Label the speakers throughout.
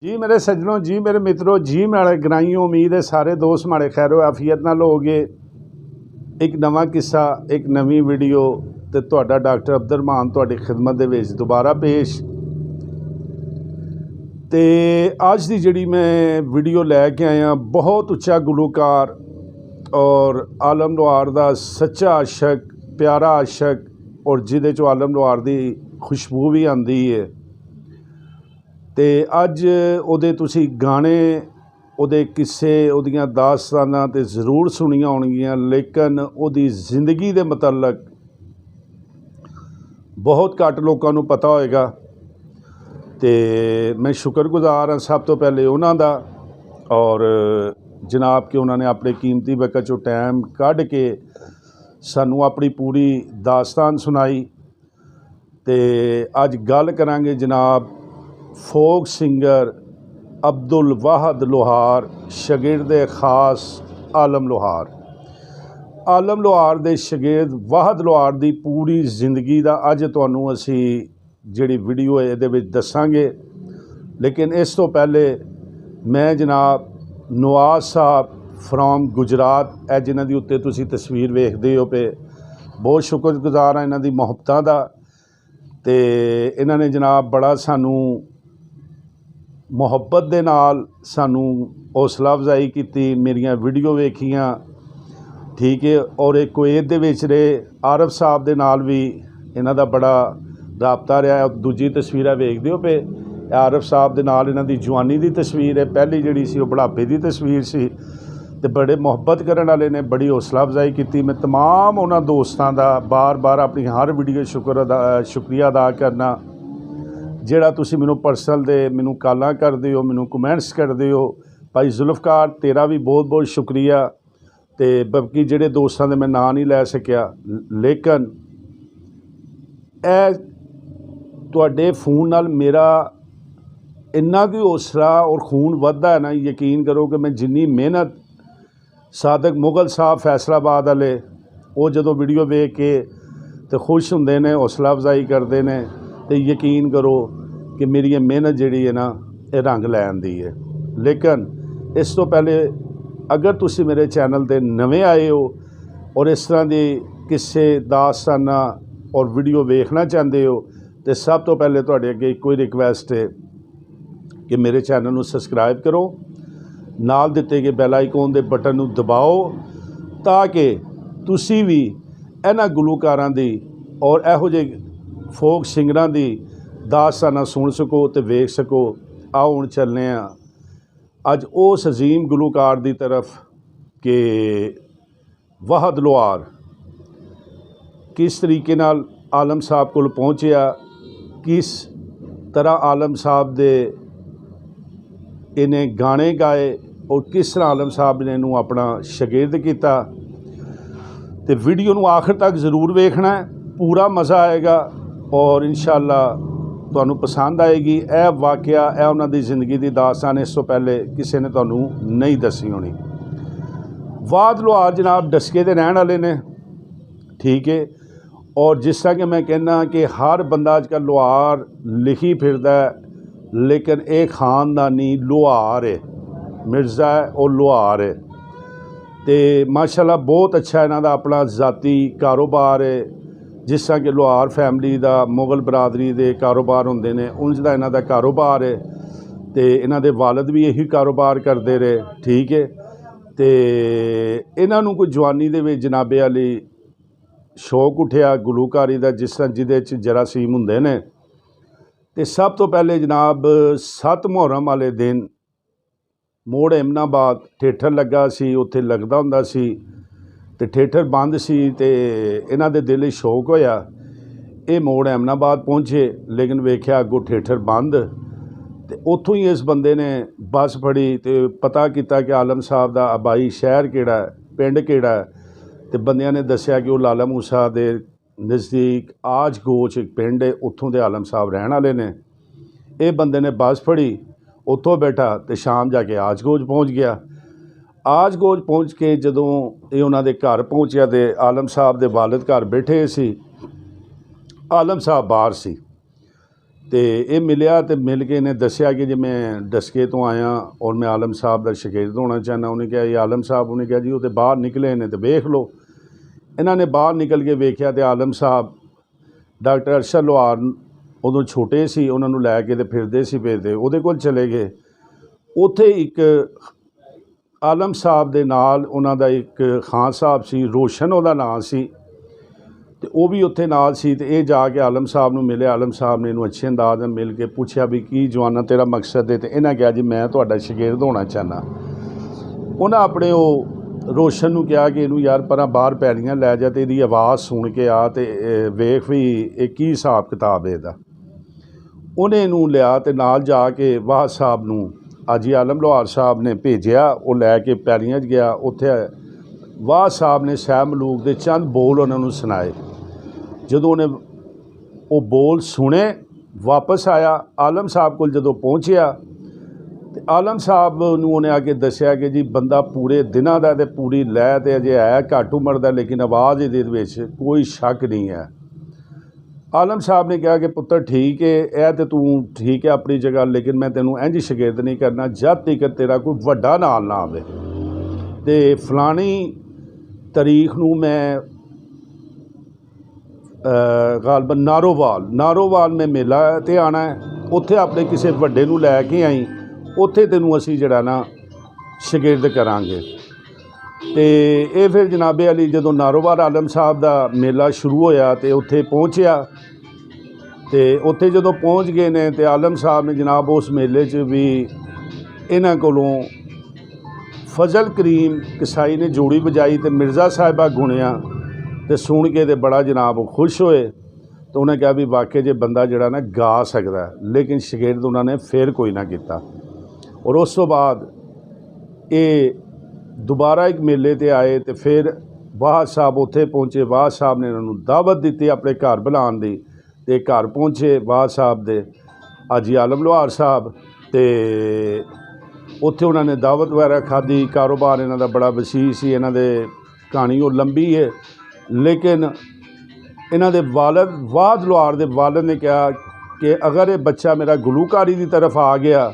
Speaker 1: जी मेरे सज्जनों, जी मेरे मित्रों, जी माड़े ग्राइयों, उम्मीद है सारे दोस्त माड़े खैरो आफियत नाल होगे। एक नवा किस्सा, एक नवी वीडियो ते तुहाडा डॉक्टर अब्दुलरहमान तुहाडी खिदमत दे विच दोबारा पेश। ते अज दी जिहड़ी मैं वीडियो लैके आया, बहुत उच्चा गुलूकार और आलम लोहार दा सच्चा आशक, प्यारा आशक, और जिहदे चों आलम लोहार दी खुशबू भी आंदी है। ते अज उहदे तुसीं गाने, उहदे किस्से, उहदियां दास्तानां ते जरूर सुनियां होणगियां, लेकिन उहदी जिंदगी दे मुतलक बहुत घੱਟ लोकां नूं पता होएगा। ते मैं शुक्रगुजार हाँ सब तो पहले उन्हां दा, और जनाब कि उन्होंने अपने कीमती वक्त चो टाइम कढ़ के सानू अपनी पूरी दास्तान सुनाई। ते अज गल करांगे जनाब फोक सिंगर अब्दुल वाहद लोहार, शगिर्द खास आलम लोहार। आलम लोहार दे शगिर्द वाहद लोहार दी पूरी जिंदगी दा अज तुहानू असी जिहड़ी वीडियो है इहदे विच दसांगे। लेकिन इस तो पहले मैं जनाब नवाज साहब फ्रॉम गुजरात, ए जिन्हां दी उत्ते तुसीं तस्वीर वेखदे हो पे, बहुत शुक्रगुजार हाँ इन्हां दी मुहब्बतां दा। ते इन्हां ने जनाब बड़ा सानू मुहब्बत दे नाल सानू हौसला अफजाई की, मेरियां वीडियो वेखियां, ठीक है। और एक कुवैत दे विच रहे, आरफ साहब दे नाल भी इन्हां दा बड़ा राबता रहा। दूजी तस्वीर वेखदे हो पे, आरफ साहब दे नाल इन्हां दी जवानी दी तस्वीर है, पहली जिहड़ी सी ओह बुढ़ापे दी तस्वीर सी। ते बड़े मुहब्बत करन वाले ने, बड़ी हौसला अफजाई की। मैं तमाम उन्हां दोस्तां दा बार बार अपनी हर वीडियो शुक्रिया अदा करना, जिहड़ा तुसीं मैनूं पर्सनल दे मैनूं कालां करदे हो, मैनूं कमेंट्स करदे हो। भाई जुल्फकार तेरा भी बहुत बहुत शुक्रिया। ते बाकी जिहड़े दोस्तां दे मैं नां नहीं लै सकिया, लेकिन ए तुहाडे फोन नाल मेरा इन्ना कि हौसला और खून वधदा है ना, यकीन करो कि मैं जिन्नी मेहनत सादक मुगल साहब फैसलाबाद वाले, वो जदों वीडियो वेख के तो खुश हुंदे ने, हौसला अफजाई करते हैं, तो यकीन करो कि मेरी मेहनत जिहड़ी है ना ये रंग लै आंदी है। लेकिन इस तो पहले अगर तुसी मेरे चैनल ते नवे आए हो और इस तरह के किस्से, दास्तानां और वीडियो वेखना चाहते हो, तो सब तो पहले तुहाडे अगे कोई रिक्वेस्ट है कि मेरे चैनल नूं सबसक्राइब करो, नाल दिते गए बैल आइकॉन दे बटन नूं दबाओ, ताकि तुसी भी इन्हां गुलूकारां दी और इहो जिहे फोक सिंगरां दी दास्तानां सुन सको ते वेख सको। आओ हुण चलने अज उस अजीम गुलूकार दी तरफ कि वाहद लोहार किस तरीके नाल आलम साहब कोल पहुँचया, किस तरह आलम साहब दे इन्हें गाने गाए और किस तरह आलम साहब ने इनू अपना शगिर्द किया। तो वीडियो नू आखिर तक जरूर वेखना है, पूरा मज़ा आएगा और इंशाअल्लाह तुहानू पसंद आएगी। यह वाकया, यह उन्हां दी जिंदगी दी दास्तान इस तो पहले किसी ने तुहानू नहीं दसी होनी। वाहद लोहार जनाब डसके दे रहने वाले ने, ठीक है। और जिस तरह कि मैं कहना कि हर बंदा अजकल लोहार लिखी फिरदा है, लेकिन एक खानदानी लोहार है, मिर्ज़ा है और लोहार है। तो माशाल्लाह बहुत अच्छा इन्हां दा अपना ज़ाती कारोबार है। जिस तरह कि लोहार फैमिली दा, मुगल बरादरी दे कारोबार होंदे ने, उंज दा इन्हां दा कारोबार है। तो इन्हां दे वालिद भी यही कारोबार करते रहे, ठीक है। तो इन्हां नूं कोई जवानी दे विच जनाबे अली शौक उठिया गुलूकारी दा, जिस तरह जिहदे च जरासीम हुंदे ने। तो सब तो पहले जनाब 7 मुहर्रम वाले दिन मोड़ एमनाबाद थिएटर लगा सी, उत्थे लगदा हुंदा सी, ते थिएटर बंद सी। तो इन्हां दे दिल शौक होया, ये मोड़ एमनाबाद पहुँचे, लेकिन वेख्या अगों थिएटर बंद। तो उत्थों ही इस बंदे ने बस फड़ी तो पता किया कि आलम साहब दा आबाई शहर किहड़ा है, पिंड किहड़ा है। तो बंदियां ने दस्सिया कि वो लाला मूसा दे नज़दीक आज गोच एक पिंड है, उत्थों दे आलम साहब रहने वाले ने। ये बंदे ने बस फड़ी, उत्थों बैठा तो शाम जाके आज गोच पहुँच गया। आज गोच पहुँच के जदों ये उन्हां दे घर पहुँचया तो आलम साहब दे वालिद घर बैठे सी, आलम साहब बाहर सी। तो ये मिलिया तो मिल के इन्हें दसिया कि जी मैं डस्के तो आया और मैं आलम साहब का शागिर्द होना चाहना। उन्हें कहा ये आलम साहब, उन्हें कहा जी वो तो बाहर निकले ने तो वेख लो। इन्होंने बाहर निकल के वेख्या तो आलम साहब डॉक्टर अरशद लोहार उदों छोटे सी, उन्होंने लैके तो फिरते सी पे थे, उहदे कोल चले गए। उत्थे एक आलम साहब दे नाल उन्हां दा एक खान साहब सी, रोशन उहदा नाम सी, तो वह भी उत्थे नाल सी। तो ये जाके आलम साहब नूं मिले। आलम साहब ने इन्हूं अच्छे अंदाज में मिल के पूछया भी की जवाना तेरा मकसद है। तो इन्हें कहा जी मैं तुहाडा शागिर्द होना चाहना। उन्हें अपने वो रोशन नूं कहा कि इनू यार पर बाहर पैलियां लै जा, तो इसदी आवाज़ सुन के आ तो वेख भी ये की हिसाब किताब है इहदा। उन्हें इनू लिया तो नाल जाके वाहद साहब नूं हाजी आलम लोहार साहब ने भेजिया। वो लैके पैलियां गया। उत्थे वाहद साहब ने शाह मलूक के चंद बोल उन्होंने सुनाए। जदों उन्हें वो बोल सुने वापस आया, आलम साहब को जदों पहुँचया तो आलम साहब नूं उन्हें आके दसिया कि जी बंदा पूरे दिनां दा ते पूरी लैह ते अजे है घट उम्र दा, लेकिन आवाज़ इहदे विच कोई शक नहीं है। आलम साहब ने कहा कि पुत्र ठीक है, यह तो तू ठीक है अपनी जगह, लेकिन मैं तेनों इंज शागिर्द नहीं करना जब तक तेरा कोई वड्डा नाल ना आवे। तो फलानी तारीख नूं मैं गालबन नारोवाल में मेला ते आना है, उत्थे अपने किसी वड्डे नूं लैके आई, उत्थे तेनों असी जड़ा ना शागिर्द करांगे। तो ये फिर जनाबे अली जदों नारोवाल आलम साहब का मेला शुरू होया तो उत्थे पहुँचया। तो उत्थे जदों पहुँच गए ने तो आलम साहब ने जनाब उस मेले च भी इन्हां कोलों फजल करीम कसाई ने जोड़ी बजाई तो मिर्ज़ा साहिबा गुणिया तो सुन के तो बड़ा जनाब खुश होए। तो उन्हें कहा भी वाकई जे बंदा जड़ा ना गा सकता है, लेकिन शागिर्द उन्होंने फिर कोई ना किया। और उस तो बाद ये दोबारा एक मेले ते आए तो फिर वाहद साहब उत्थे पहुँचे। वाहद साहब ने इन्होंने दावत दी अपने घर बुलाने की। तो घर पहुँचे वाहद साहब दे हाजी आलम लोहार साहब, तो उत्थे उन्होंने दावत वगैरह खाधी। कारोबार इन्हों का बड़ा वसी सी, इन्हों दे कहानी वो लंबी है, लेकिन इन्हों दे वालद वाहद लोहार दे वालद ने कहा कि अगर ये बच्चा मेरा गुलूकारी की तरफ आ गया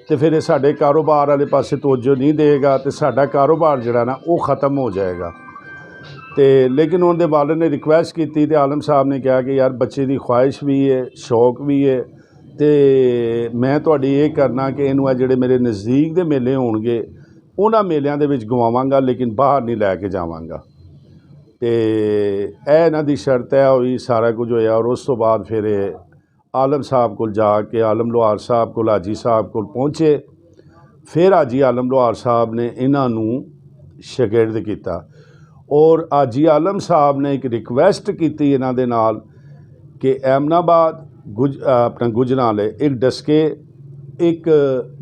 Speaker 1: तो फिर ये साडे कारोबार वाले पासे तवज्जो नहीं देगा, तो साडा कारोबार जड़ा ना वो ख़त्म हो जाएगा। तो लेकिन उन्होंने वालद ने रिक्वेस्ट की तो आलम साहब ने कहा कि यार बच्चे की ख्वाहिश भी है, शौक भी है, तो मैं तुहाडी ये करना कि इनू जिहड़े मेरे नज़दीक दे मेले होणगे उन्हां मेलियां दे विच गवावांगा, लेकिन बाहर नहीं लैके जावांगा। तो यह इन्हां दी शर्त है हुई, सारा कुछ होया। और उस तो बाद फिर आलम साहब को जाके आलम लोहार साहब को हाजी साहब को पहुँचे। फिर हाजी आलम लोहार साहब ने इन्हां नूं शागिर्द किया। और हाजी आलम साहब ने एक रिक्वेस्ट की इन्हां दे नाल कि एमनाबाद अपना गुजरांवाले एक डस्के एक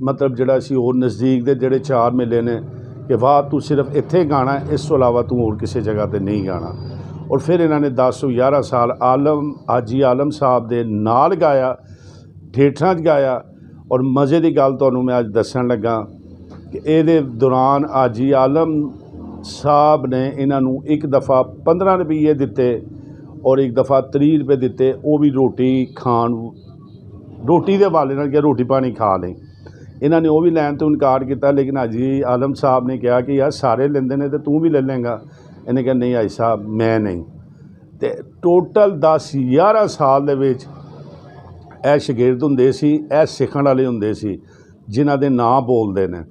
Speaker 1: मतलब जड़ा सी होर नज़दीक दे जड़े 4 मेले ने कि वाह तू सिर्फ इत्थे गाना है, इस तो इलावा तू होर किसी जगह पर नहीं गाना। और फिर इन्होंने 10-11 साल हाजी आलम साहब दे नाल गाया, थिएटरां च गाया। और मज़े की गल तुहानूं मैं अज दस्सण लगा कि इहदे दौरान हाजी आलम साहब ने इन्हों एक दफ़ा 15 रुपये दिते और एक दफ़ा 30 रुपये दिते, वो भी रोटी के हवाले नाल कि रोटी पानी खा लें। इन्होंने वो भी लैन तो इनकार किया, लेकिन हाजी आलम साहब ने कहा कि यार सारे लेंदे ने तो तू भी ले लेंगा। इन्हें कहा नहीं हाजी साहब मैं नहीं। तो टोटल 10-11 साल दे विच ए शागिर्द हुंदे सी, ए सिखण वाले हुंदे सी जिन्हां दे नाम बोलते हैं।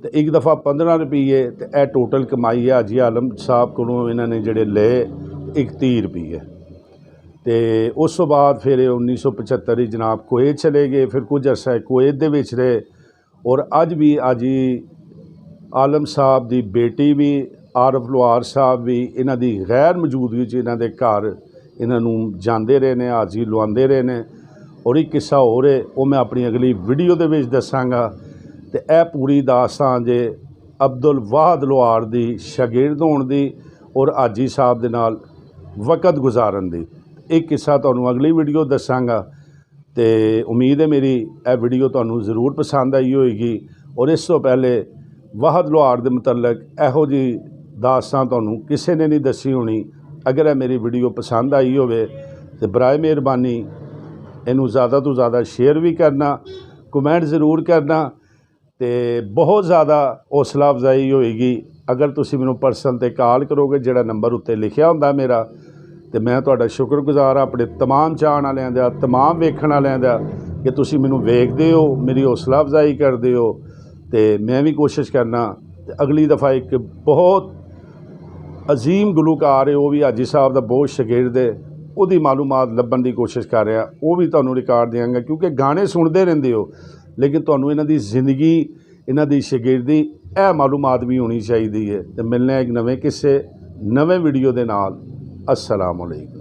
Speaker 1: तो एक दफ़ा 15 रुपये तो यह टोटल कमाई है हाजी आलम साहब को इन्होंने जोड़े ले 31 रुपये। तो उस तो बाद फिर 1975 जनाब कुवैत चले गए, फिर कुछ अरसा कुवैत दे विच रहे। और अज भी हाजी आलम साहब की बेटी भी आरफ लोहार साहब भी इन्हां दी गैर मौजूदगी च इन्हां दे घर इन्हों जाते रहे ने, हाज़री लवाते रहे ने। और एक किस्सा होर है वो मैं अपनी अगली वीडियो दे विच दसांगा। तो यह पूरी दास्तान जे अब्दुल वाहद लोहार दी शागिर्द होने दी और हाजी साहब दे नाल वक़्त गुजारन दी एक किस्सा तुहानूं अगली वीडियो दसांगा। तो उम्मीद है मेरी यह वीडियो तुहानूं ज़रूर पसंद आई होएगी। और इस तो पहले वाहद लोहार दे मुतलक इहो जी दास्तान तुहानूं किसी ने नहीं दसी होनी। अगर यह मेरी वीडियो पसंद आई होवे तो बराए मेहरबानी ਇਹਨੂੰ ज़्यादा तो ज़्यादा शेयर भी करना, कमेंट ज़रूर करना, तो बहुत ज़्यादा हौसला अफजाई होएगी अगर तुसी मैनू पर्सनल ते कॉल करोगे, जिहड़ा नंबर उत्ते लिखिया हुंदा मेरा, तो मैं तुहाडा शुक्रगुजार अपने तमाम चाहण वालियां दा, तमाम वेखण वालियां दा कि तुसी मैनू वेखदे हो, मेरी हौसला अफजाई करदे हो, तो मैं भी कोशिश करना। अगली दफ़ा एक बहुत अजीम गुलूकार है, वो भी हाजी साहब का बहुत शागिर्द है, ਉਹਦੀ मालूमात ਲੱਭਣ ਦੀ कोशिश कर रहा, वो भी ਤੁਹਾਨੂੰ रिकॉर्ड देंगे, क्योंकि गाने सुनते रहते हो लेकिन ਤੁਹਾਨੂੰ ਇਹਨਾਂ ਦੀ ਜ਼ਿੰਦਗੀ, ਇਹਨਾਂ ਦੀ ਸ਼ਾगिर्दी ਇਹ मालूमात भी होनी चाहिए है। तो मिलने एक नवे किस्से नवे वीडियो के नाल। अस्सलाम वालेकुम।